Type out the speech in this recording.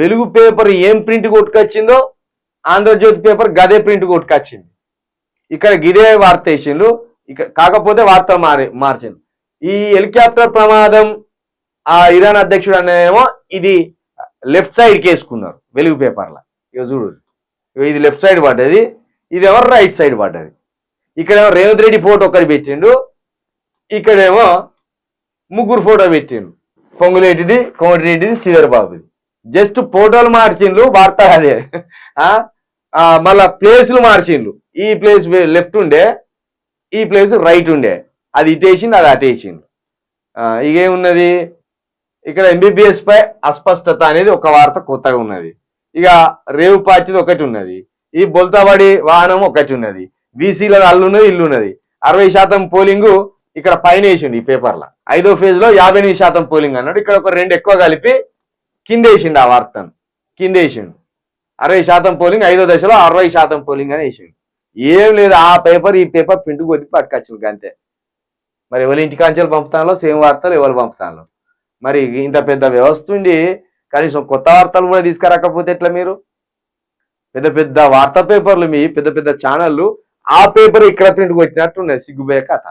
వెలుగు పేపర్ ఏం print కొట్టుకొచ్చిందో Andhra Jyothi paper గదే ప్రింట్ కొట్టుకొచ్చింది. ఇక్కడ గిదే వార్త వేసిండ్రు, ఇక కాకపోతే వార్త మార్చిండు. ఈ హెలికాప్టర్ ప్రమాదం ఆ ఇరాన్ అధ్యక్షుడు అనేమో ఇది లెఫ్ట్ సైడ్కి వేసుకున్నారు వెలుగు పేపర్లో. ఇక చూడు, ఇది లెఫ్ట్ సైడ్ పడ్డది, ఇది ఎవరు రైట్ సైడ్ పడ్డది. ఇక్కడేమో రేవంత్ రెడ్డి ఫోటో ఒకటి పెట్టిండు, ఇక్కడేమో ముగ్గురు ఫోటో పెట్టిండు, పొంగులేటిది, కోమటిరెడ్డిది, శ్రీధర్ బాబుది. జస్ట్ ఫోటోలు మార్చిండ్రు, వార్త అదే. మళ్ళా ప్లేస్లు మార్చిండ్రు. ఈ ప్లేస్ లెఫ్ట్ ఉండే, ఈ ప్లేస్ రైట్ ఉండే, అది ఇటేసిండు, అది అటేసిండు. ఇకేమున్నది ఇక్కడ ఎంబీబీఎస్ పై అస్పష్టత అనేది ఒక వార్త కొత్తగా ఉన్నది. ఇక రేవు పార్టీది ఒకటి ఉన్నది, ఈ బొల్తాబడి వాహనం ఒకటి ఉన్నది, బీసీల అల్లున్నది, ఇల్లు ఉన్నది. 60% పోలింగు ఇక్కడ పైన వేసిండు ఈ పేపర్లో. 5వ ఫేజ్ లో 58% పోలింగ్ అన్నాడు. ఇక్కడ ఒక 2 ఎక్కువ కలిపి కింద వేసిండు, ఆ వార్తను కింద వేసిండు. 60% పోలింగ్, 5వ దశలో 60% పోలింగ్ అని వేసిండు. ఏం లేదు, ఆ పేపర్ ఈ పేపర్ పింటు కొద్ది పట్టుకొచ్చింది అంతే. మరి ఎవరి ఇంటి కాంచెలు పంపుతానో సేమ్ వార్తలు ఎవరు పంపుతానో. మరి ఇంత పెద్ద వ్యవస్థ ఉండి కనీసం కొత్త వార్తలు కూడా తీసుకురాకపోతే ఎట్లా? మీరు పెద్ద పెద్ద వార్తా పేపర్లు, మీ పెద్ద పెద్ద ఛానళ్ళు, ఆ పేపర్ ఇక్కడ ప్రింట్ కొట్టినట్టు ఉన్నది. సిగ్గుపోయే కథ.